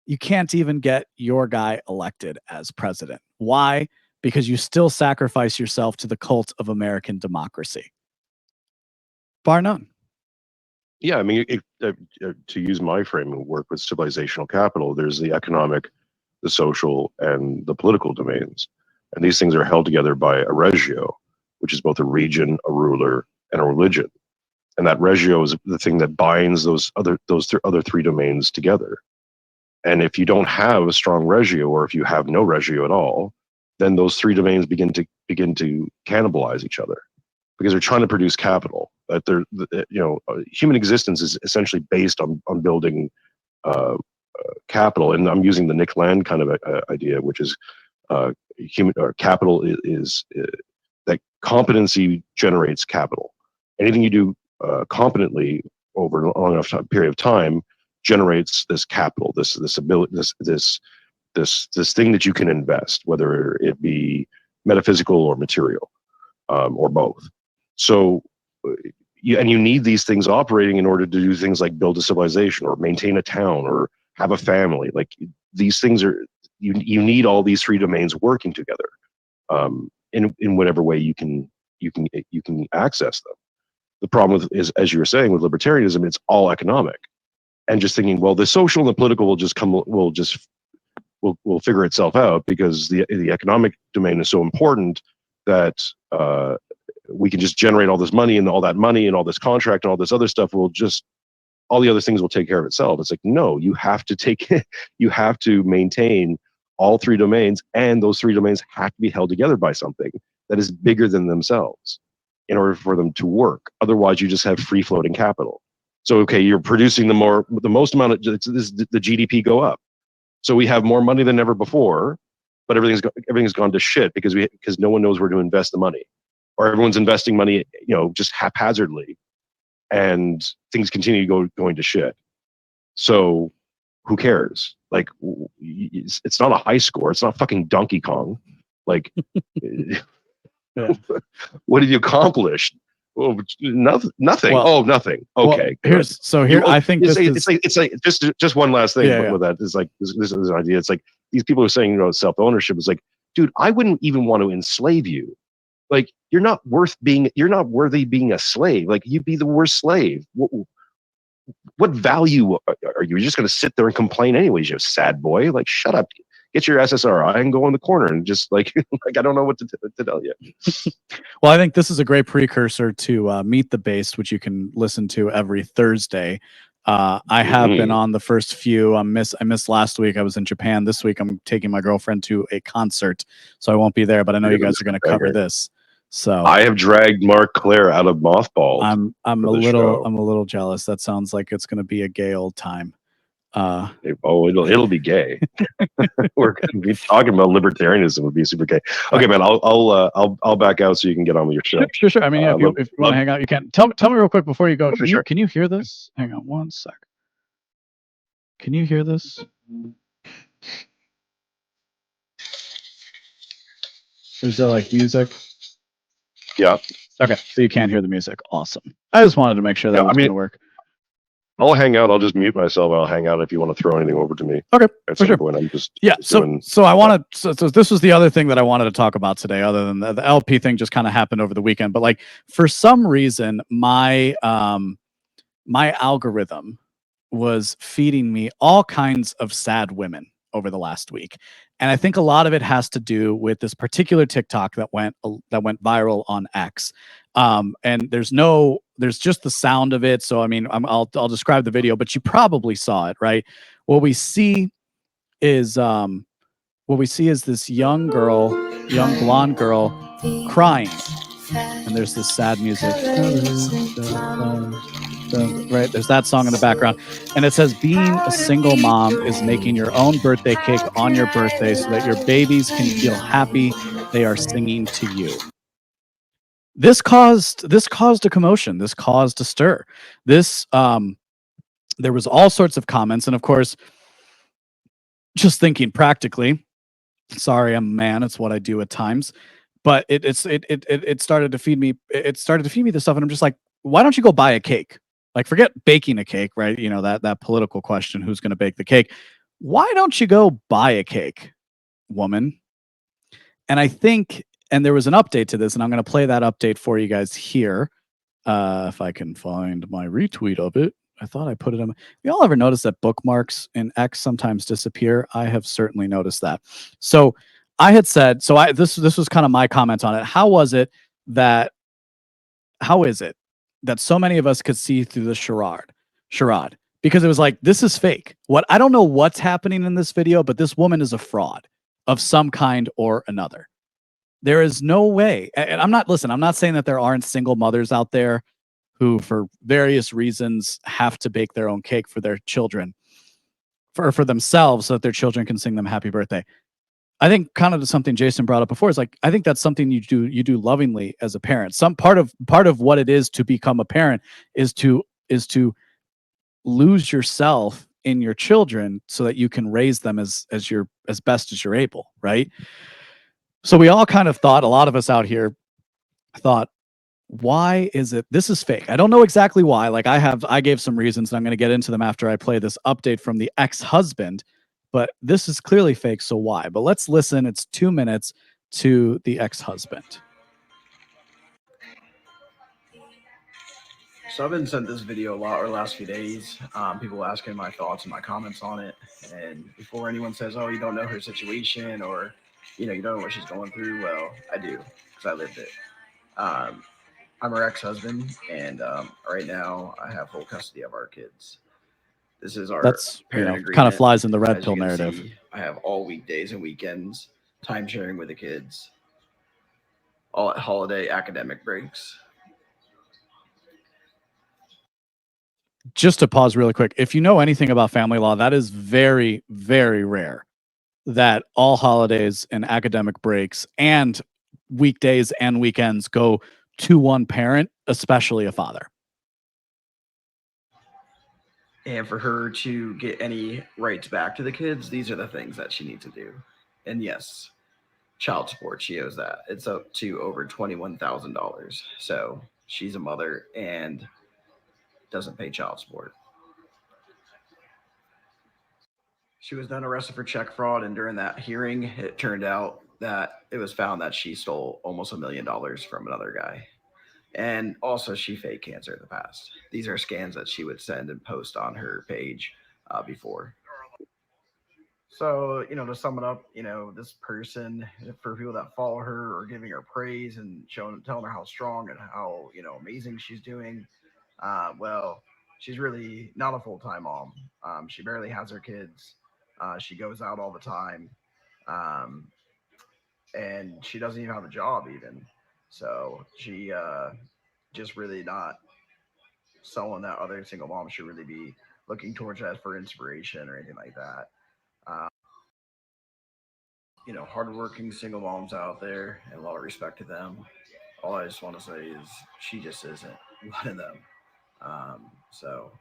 you can't even get your guy elected as president. Why? Because you still sacrifice yourself to the cult of American democracy. Bar none. Yeah, I mean, to use my framework with civilizational capital, there's the economic, the social, and the political domains. And these things are held together by a regio, which is both a region, a ruler, and a religion. And that regio is the thing that binds those other three domains together. And if you don't have a strong regio, or if you have no regio at all, then those three domains begin to cannibalize each other, because they're trying to produce capital. That human existence is essentially based on building capital. And I'm using the Nick Land kind of idea, which is human or capital is that competency generates capital. Anything you do competently over a long enough period of time generates this capital, this ability, this thing that you can invest, whether it be metaphysical or material, or both. So you need these things operating in order to do things like build a civilization or maintain a town or have a family. Like, these things are, you need all these three domains working together in whatever way you can access them. The problem is, as you were saying, with libertarianism, it's all economic, and just thinking, well, the social and the political will figure itself out, because the economic domain is so important that we can just generate all this money, and all that money and all this contract and all this other stuff all the other things will take care of itself. It's like, no, you have to maintain all three domains, and those three domains have to be held together by something that is bigger than themselves in order for them to work. Otherwise, you just have free floating capital. So, okay, you're producing the most amount of the GDP go up. So we have more money than ever before, but everything's gone to shit because no one knows where to invest the money, or everyone's investing money, just haphazardly, and things continue going to shit. So who cares? Like, it's not a high score. It's not fucking Donkey Kong. Like, Yeah. What have you accomplished? Oh, nothing. Well, nothing. Okay. I think it's like just one last thing. Yeah. With that is like this is an idea. It's like these people are saying, self-ownership is like, dude, I wouldn't even want to enslave you. Like, you're not worthy being a slave. Like, you'd be the worst slave. What value are you? You're just going to sit there and complain anyways, you sad boy. Like, shut up. Get your SSRI and go in the corner and just like I don't know what to tell you. Well, I think this is a great precursor to Meet the Based, which you can listen to every Thursday. I have been on the first few. I missed last week. I was in Japan. This week I'm taking my girlfriend to a concert, so I won't be there. But I know you guys are going to cover this. So I have dragged Mark Claire out of mothballs. I'm a little jealous. That sounds like it's going to be a gay old time. It'll be gay. We're going to be talking about libertarianism. Would be super gay. Okay, man. I'll back out so you can get on with your show. Sure. I mean, yeah, if you want to hang out, you can. Tell me real quick before you go. Can you hear this? Hang on one sec. Can you hear this? Is there like music? Yeah. Okay, so you can't hear the music. Awesome. I just wanted to make sure that was going to work. I'll hang out. I'll just mute myself. I'll hang out if you want to throw anything over to me. Okay, at for some sure. point. I'm just So I want to. So this was the other thing that I wanted to talk about today. Other than the LP thing, just kind of happened over the weekend. But like for some reason, my algorithm was feeding me all kinds of sad women over the last week. And I think a lot of it has to do with this particular TikTok that went viral on X. And there's just the sound of it. So I mean, I'll describe the video, but you probably saw it, right? What we see is this young blonde girl crying, and there's this sad music. Right, there's that song in the background, and it says, being a single mom is making your own birthday cake on your birthday so that your babies can feel happy they are singing to you. This caused a commotion. This caused a stir. There was all sorts of comments, and of course, just thinking practically, sorry, I'm a man, it's what I do at times, but it started to feed me. It started to feed me this stuff, and I'm just like, why don't you go buy a cake? Like, forget baking a cake, right? You know, that political question, who's going to bake the cake? Why don't you go buy a cake, woman? And I think, and there was an update to this, and I'm going to play that update for you guys here. If I can find my retweet of it. I thought I put it in. Y'all ever notice that bookmarks in X sometimes disappear? I have certainly noticed that. So I had said, this was kind of my comment on it. How is it that so many of us could see through the charade? Because it was like, this is fake. I don't know what's happening in this video, but this woman is a fraud of some kind or another. There is no way. And I'm not saying that there aren't single mothers out there who, for various reasons, have to bake their own cake for their children, for themselves, so that their children can sing them happy birthday. I think kind of something Jason brought up before is like, I think that's something you do lovingly as a parent. Some part of what it is to become a parent is to lose yourself in your children so that you can raise them as best as you're able, right? So we all kind of thought, a lot of us out here thought, why is it this is fake? I don't know exactly why. Like I gave some reasons, and I'm going to get into them after I play this update from the ex-husband, but this is clearly fake, so why? But let's listen. It's 2 minutes to the ex-husband. So I've been sent this video a lot over the last few days. People asking my thoughts and my comments on it. And before anyone says, oh, you don't know her situation, or, you don't know what she's going through, well, I do, because I lived it. I'm her ex-husband, and right now I have full custody of our kids. This is our parent agreement. Kind of flies in the red pill narrative. I have all weekdays and weekends, time sharing with the kids, all at holiday academic breaks. Just to pause really quick, if you know anything about family law, that is very, very rare that all holidays and academic breaks and weekdays and weekends go to one parent, especially a father. And for her to get any rights back to the kids, these are the things that she needs to do. And yes, child support, she owes that. It's up to over $21,000. So she's a mother and doesn't pay child support. She was then arrested for check fraud, and during that hearing, it turned out that it was found that she stole almost $1 million from another guy. And also, she faked cancer in the past. These are scans that she would send and post on her page before. So, to sum it up, this person, for people that follow her, are giving her praise and telling her how strong and how, amazing she's doing. Well, she's really not a full-time mom. She barely has her kids. She goes out all the time. And she doesn't even have a job even. So she just really not someone that other single moms should really be looking towards that for inspiration or anything like that. Um, hardworking single moms out there, and a lot of respect to them. All I just want to say is she just isn't one of them. So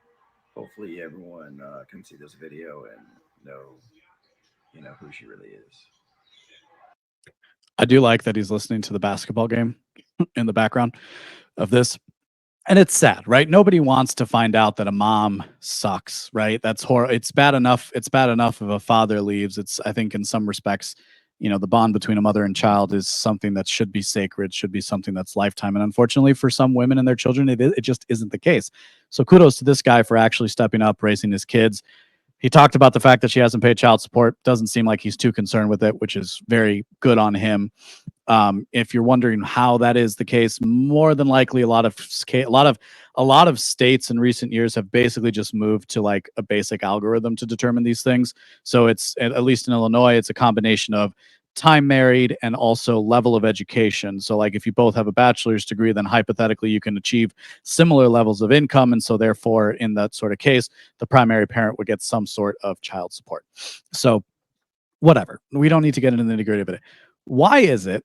hopefully everyone can see this video and know, who she really is. I do like that he's listening to the basketball game in the background of this. And it's sad, right? Nobody wants to find out that a mom sucks, right? That's horrible. It's bad enough. It's bad enough if a father leaves. It's, I think, in some respects, the bond between a mother and child is something that should be sacred, should be something that's lifetime. And unfortunately, for some women and their children, it just isn't the case. So kudos to this guy for actually stepping up, raising his kids. He talked about the fact that she hasn't paid child support. Doesn't seem like he's too concerned with it, which is very good on him. If you're wondering how that is the case, more than likely, a lot of states in recent years have basically just moved to like a basic algorithm to determine these things. So it's, at least in Illinois, it's a combination of time married and also level of education. So like if you both have a bachelor's degree, then hypothetically you can achieve similar levels of income, and so therefore in that sort of case the primary parent would get some sort of child support. So whatever, we don't need to get into the nitty-gritty of it. Why is it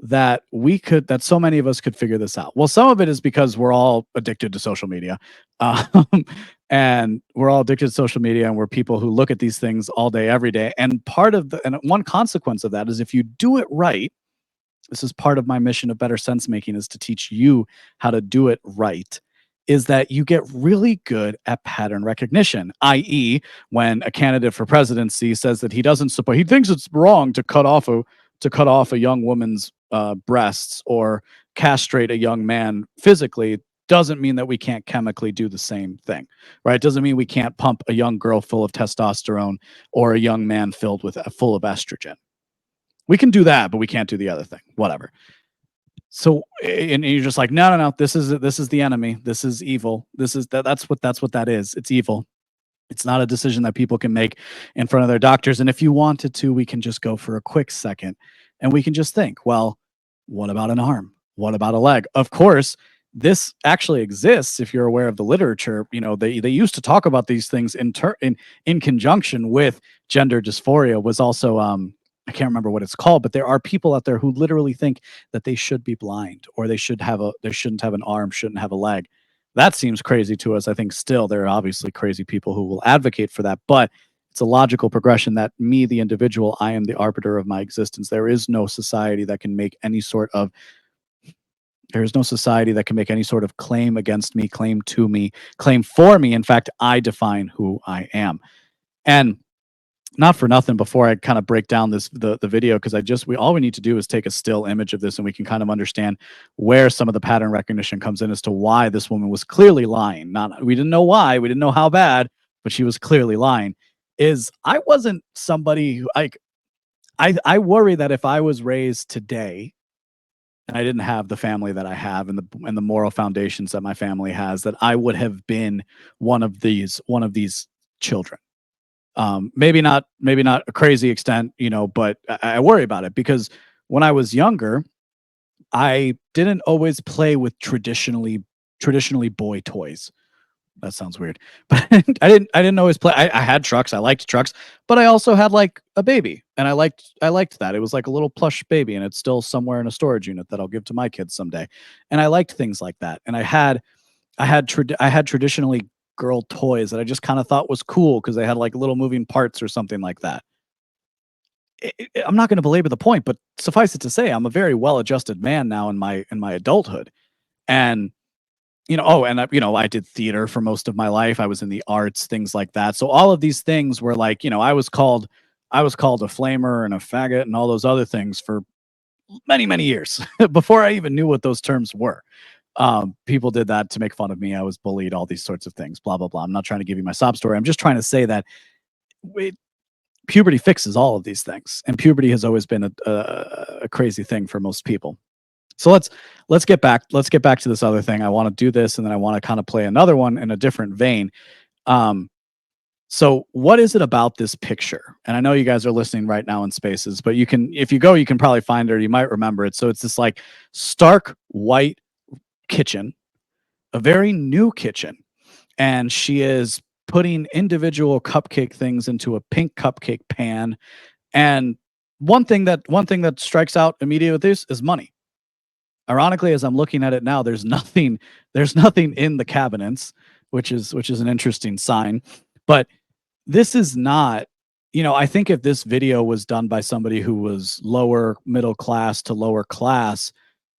that that so many of us could figure this out? Well, some of it is because we're all addicted to social media. um, and we're all addicted to social media, and we're people who look at these things all day every day. And one consequence of that is, if you do it right, this is part of my mission of better sense making, is to teach you how to do it right, is that you get really good at pattern recognition, i.e., when a candidate for presidency says that he doesn't support, he thinks it's wrong to cut off a young woman's breasts or castrate a young man physically, doesn't mean that we can't chemically do the same thing, right? It doesn't mean we can't pump a young girl full of testosterone or a young man full of estrogen. We can do that, but we can't do the other thing. Whatever. So, and you're just like, no. This is the enemy. This is evil. That's what that is. It's evil. It's not a decision that people can make in front of their doctors. And if you wanted to, we can just go for a quick second and we can just think, well, what about an arm? What about a leg? Of course, this actually exists. If you're aware of the literature, they used to talk about these things in conjunction with gender dysphoria. Was also I can't remember what it's called, but there are people out there who literally think that they should be blind, or they shouldn't have an arm, shouldn't have a leg. That seems crazy to us. I think still there are obviously crazy people who will advocate for that, but it's a logical progression that me, the individual, I am the arbiter of my existence. There is no society that can make any sort of claim against me, claim to me, claim for me. In fact, I define who I am. And not for nothing, before I kind of break down the video, because all we need to do is take a still image of this, and we can kind of understand where some of the pattern recognition comes in as to why this woman was clearly lying. We didn't know why, we didn't know how bad, but she was clearly lying. I wasn't somebody who I worry that if I was raised today and I didn't have the family that I have and the moral foundations that my family has, that I would have been one of these children. Maybe not a crazy extent, but I worry about it, because when I was younger, I didn't always play with traditionally boy toys. That sounds weird, but I didn't always play. I had trucks. I liked trucks, but I also had like a baby, and I liked that. It was like a little plush baby, and it's still somewhere in a storage unit that I'll give to my kids someday. And I liked things like that. And I had traditionally girl toys that I just kind of thought was cool because they had like little moving parts or something like that. I'm not going to belabor the point, but suffice it to say, I'm a very well-adjusted man now in my adulthood. And I did theater for most of my life. I was in the arts, things like that. So all of these things were like, I was called a flamer and a faggot and all those other things for many, many years before I even knew what those terms were. People did that to make fun of me. I was bullied, all these sorts of things, blah, blah, blah. I'm not trying to give you my sob story. I'm just trying to say that puberty fixes all of these things. And puberty has always been a crazy thing for most people. So let's get back to this other thing. I want to do this, and then I want to kind of play another one in a different vein. So what is it about this picture? And I know you guys are listening right now in Spaces, but if you go, you can probably find it, or you might remember it. So it's this like stark white kitchen, a very new kitchen. and she is putting individual cupcake things into a pink cupcake pan. And one thing that strikes out immediately with this is money. Ironically, as I'm looking at it now, there's nothing in the cabinets, which is an interesting sign. But this is not, I think if this video was done by somebody who was lower middle class to lower class,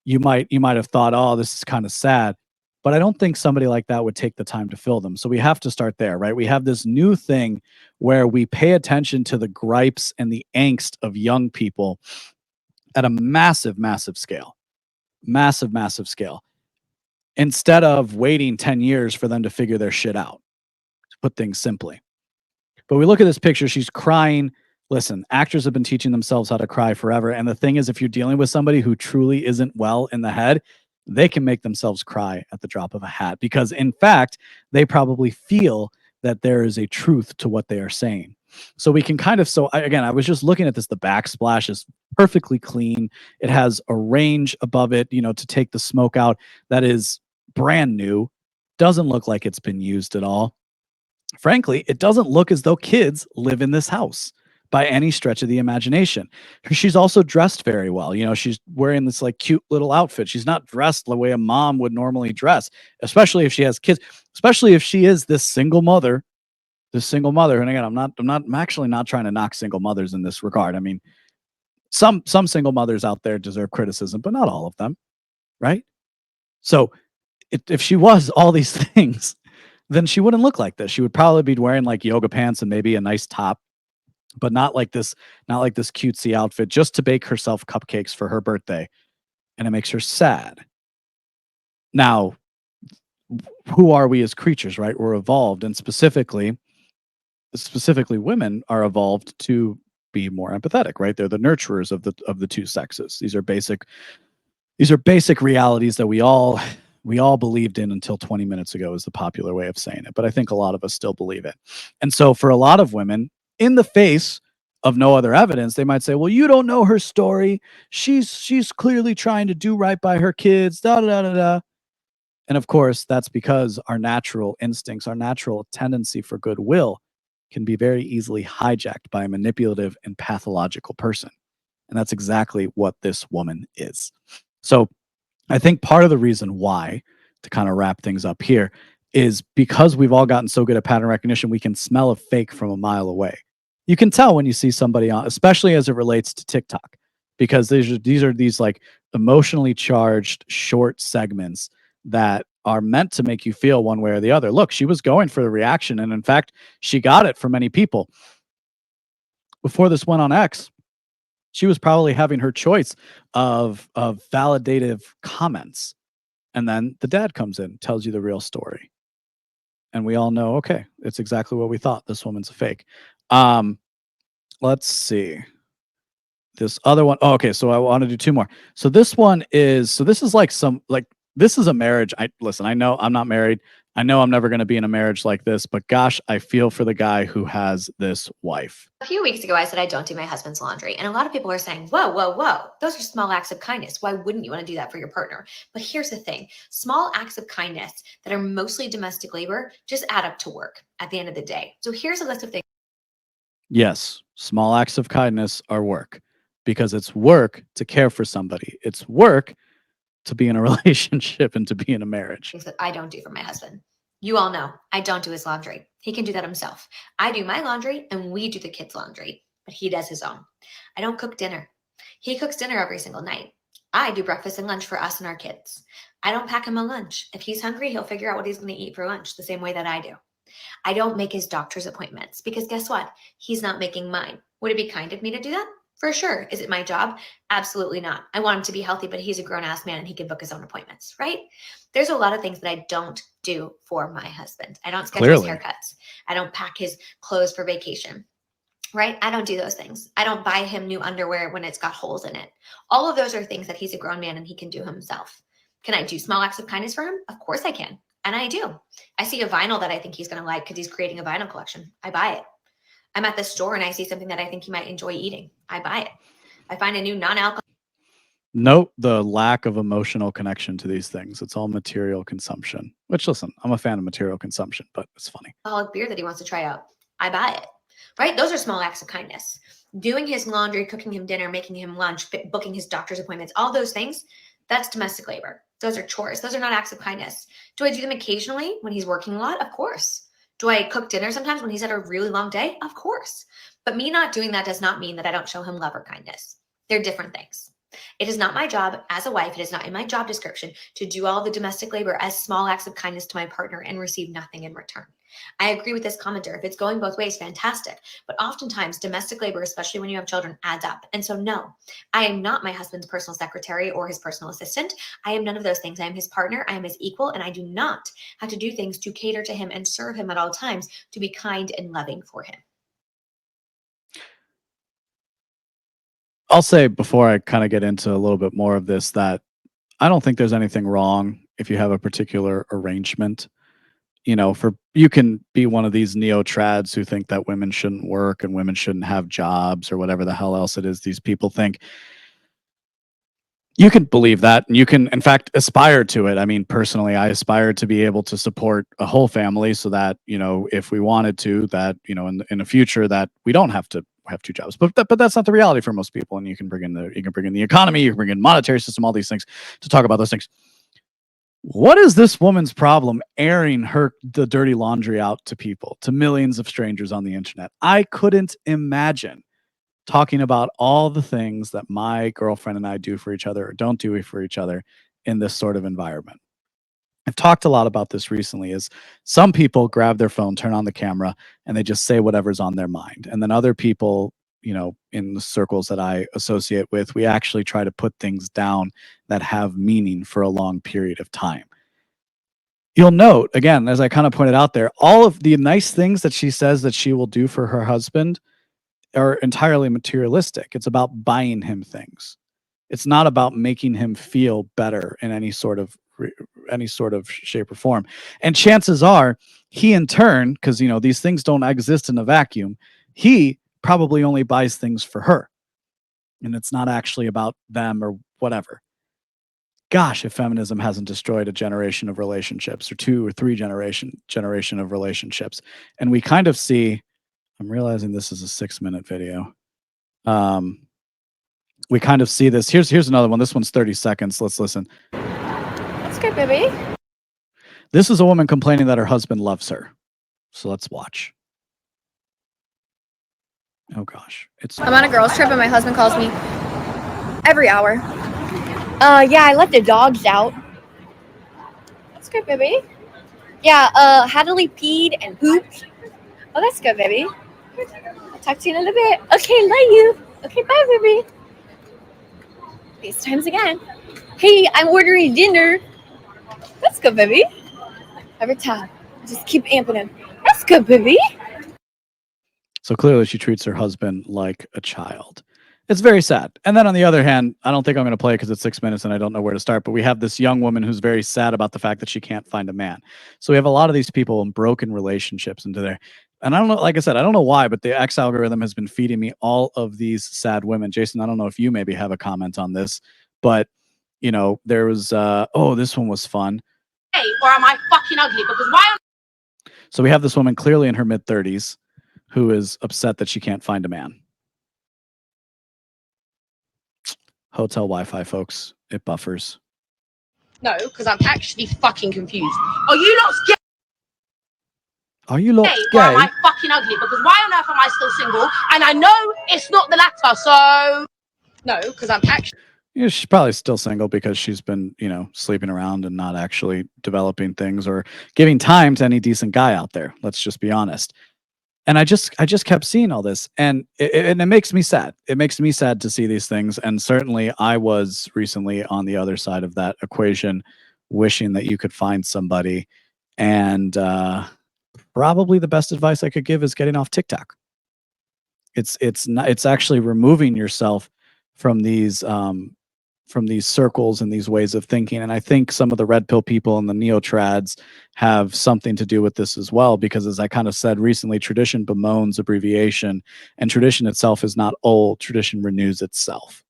you might have thought, oh, this is kind of sad. But I don't think somebody like that would take the time to fill them. So we have to start there, right? We have this new thing where we pay attention to the gripes and the angst of young people at a massive, massive scale. Massive, massive scale. Instead of waiting 10 years for them to figure their shit out, to put things simply. But we look at this picture, she's crying. Listen, actors have been teaching themselves how to cry forever. And the thing is, if you're dealing with somebody who truly isn't well in the head, they can make themselves cry at the drop of a hat because, in fact, they probably feel that there is a truth to what they are saying. So we can kind of, again, I was just looking at this. The backsplash is perfectly clean. It has a range above it, to take the smoke out that is brand new. Doesn't look like it's been used at all. Frankly, it doesn't look as though kids live in this house by any stretch of the imagination. She's also dressed very well. She's wearing this like cute little outfit. She's not dressed the way a mom would normally dress, especially if she has kids, especially if she is this single mother. And again, I'm actually not trying to knock single mothers in this regard. I mean, some single mothers out there deserve criticism, but not all of them, right? So if she was all these things, then she wouldn't look like this. She would probably be wearing like yoga pants and maybe a nice top, but not like this cutesy outfit just to bake herself cupcakes for her birthday. And it makes her sad. Now, who are we as creatures, right? We're evolved, and specifically women are evolved to be more empathetic, right? They're the nurturers of the two sexes. These are basic realities that we all believed in until 20 minutes ago is the popular way of saying it. But I think a lot of us still believe it. And so for a lot of women, in the face of no other evidence, they might say, well, you don't know her story. She's clearly trying to do right by her kids, da da da da. And of course, that's because our natural instincts, our natural tendency for goodwill can be very easily hijacked by a manipulative and pathological person. And that's exactly what this woman is. So I think part of the reason why, to kind of wrap things up here, is because we've all gotten so good at pattern recognition, we can smell a fake from a mile away. You can tell when you see somebody on, especially as it relates to TikTok, because these are these like emotionally charged short segments that are meant to make you feel one way or the other. Look, she was going for the reaction, and in fact, she got it from many people. Before this went on X, she was probably having her choice of validative comments. And then the dad comes in, tells you the real story. And we all know, okay, it's exactly what we thought. This woman's a fake. Let's see. This other one. Oh, okay, so I want to do two more. So this is like this is a marriage. I know I'm not married. I know I'm never going to be in a marriage like this, but gosh, I feel for the guy who has this wife. A few weeks ago, I said I don't do my husband's laundry. And a lot of people are saying, whoa, whoa, whoa, those are small acts of kindness. Why wouldn't you want to do that for your partner? But here's the thing. Small acts of kindness that are mostly domestic labor just add up to work at the end of the day. So here's a list of things. Yes, small acts of kindness are work because it's work to care for somebody. It's work to be in a relationship and to be in a marriage. Things that I don't do for my husband. You all know I don't do his laundry. He can do that himself. I do my laundry and we do the kids' laundry, but he does his own. I don't cook dinner. He cooks dinner every single night. I do breakfast and lunch for us and our kids. I don't pack him a lunch. If he's hungry, he'll figure out what he's going to eat for lunch the same way that I do. I don't make his doctor's appointments because guess what? He's not making mine. Would it be kind of me to do that? For sure. Is it my job? Absolutely not. I want him to be healthy, but he's a grown-ass man and he can book his own appointments, right? There's a lot of things that I don't do for my husband. I don't schedule his haircuts. I don't pack his clothes for vacation, right? I don't do those things. I don't buy him new underwear when it's got holes in it. All of those are things that he's a grown man and he can do himself. Can I do small acts of kindness for him? Of course I can. And I do. I see a vinyl that I think he's going to like because he's creating a vinyl collection. I buy it. I'm at the store and I see something that I think he might enjoy eating. I buy it. I find a new non-alcoholic. Note the lack of emotional connection to these things. It's all material consumption. Which, listen, I'm a fan of material consumption, but it's funny. Alcoholic beer that he wants to try out. I buy it. Right? Those are small acts of kindness. Doing his laundry, cooking him dinner, making him lunch, booking his doctor's appointments, all those things, that's domestic labor. Those are chores. Those are not acts of kindness. Do I do them occasionally when he's working a lot? Of course. Do I cook dinner sometimes when he's had a really long day? Of course. But me not doing that does not mean that I don't show him love or kindness. They're different things. It is not my job as a wife, it is not in my job description to do all the domestic labor as small acts of kindness to my partner and receive nothing in return. I agree with this commenter. If it's going both ways, fantastic. But oftentimes, domestic labor, especially when you have children, adds up. And so, no, I am not my husband's personal secretary or his personal assistant. I am none of those things. I am his partner. I am his equal. And I do not have to do things to cater to him and serve him at all times to be kind and loving for him. I'll say before I kind of get into a little bit more of this that I don't think there's anything wrong if you have a particular arrangement. You know, you can be one of these neo-trads who think that women shouldn't work and women shouldn't have jobs or whatever the hell else it is these people think. You can believe that, and you can, in fact, aspire to it. I mean, personally, I aspire to be able to support a whole family so that, you know, if we wanted to, that, you know, in the future, that we don't have to have two jobs. But that's not the reality for most people. And you can bring in the economy, you can bring in monetary system, all these things to talk about those things. What is this woman's problem airing the dirty laundry out to people, to millions of strangers on the internet? I couldn't imagine talking about all the things that my girlfriend and I do for each other or don't do for each other in this sort of environment. I've talked a lot about this recently is some people grab their phone, turn on the camera, and they just say whatever's on their mind. And then other people, you know, in the circles that I associate with, we actually try to put things down that have meaning for a long period of time. You'll note, again, as I kind of pointed out there, all of the nice things that she says that she will do for her husband are entirely materialistic. It's about buying him things. It's not about making him feel better in any sort of shape or form. And chances are, he in turn, because you know these things don't exist in a vacuum, he probably only buys things for her, and it's not actually about them or whatever. Gosh, if feminism hasn't destroyed a generation of relationships or two or three generation of relationships, and we kind of see. I'm realizing this is a 6-minute video. We kind of see this. Here's another one. This one's 30 seconds. Let's listen. That's good, baby. This is a woman complaining that her husband loves her. So let's watch. Oh gosh. I'm on a girls trip and my husband calls me every hour. Yeah, I let the dogs out. That's good, baby. Yeah, Hadley peed and pooped. Oh, that's good, baby. I'll talk to you in a little bit. Okay, love you. Okay, bye, baby. FaceTimes again. Hey, I'm ordering dinner. That's good, baby. Every time. Just keep amping him. That's good, baby. So clearly she treats her husband like a child. It's very sad. And then on the other hand, I don't think I'm going to play it because it's 6 minutes and I don't know where to start, but we have this young woman who's very sad about the fact that she can't find a man. So we have a lot of these people in broken relationships into there. And I don't know, like I said, I don't know why, but the X algorithm has been feeding me all of these sad women. Jason, I don't know if you maybe have a comment on this, but you know, there was, this one was fun. Hey, or am I fucking ugly? Because why? So we have this woman clearly in her mid 30s who is upset that she can't find a man. Hotel Wi-Fi, folks. It buffers. No, because I'm actually fucking confused. Are you not scared? Are you lot Or am gay? I fucking ugly? Because why on earth am I still single? And I know it's not the latter, so no, because I'm actually. Yeah, she's probably still single because she's been, you know, sleeping around and not actually developing things or giving time to any decent guy out there. Let's just be honest. And I just kept seeing all this, and it makes me sad. It makes me sad to see these things. And certainly, I was recently on the other side of that equation, wishing that you could find somebody. And probably the best advice I could give is getting off TikTok. It's actually removing yourself from these circles and these ways of thinking. And I think some of the red pill people and the neo-trads have something to do with this as well, because as I kind of said recently, tradition bemoans abbreviation, and tradition itself is not old. Tradition renews itself.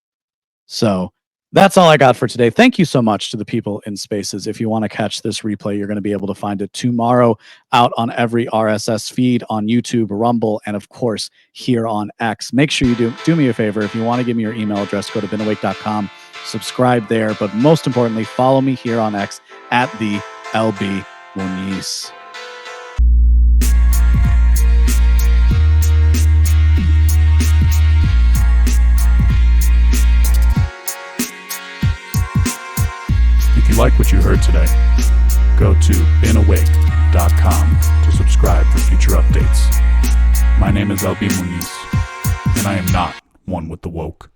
So That's all I got for today. Thank you so much to the people in Spaces. If you want to catch this replay, you're going to be able to find it tomorrow out on every RSS feed on YouTube, Rumble, and of course here on X. Make sure you do me a favor. If you want to give me your email address, go to beenawake.com, subscribe there. But most importantly, follow me here on X at the LB Muniz. If you like what you heard today, go to beenawake.com to subscribe for future updates. My name is LB Muniz, and I am not one with the woke.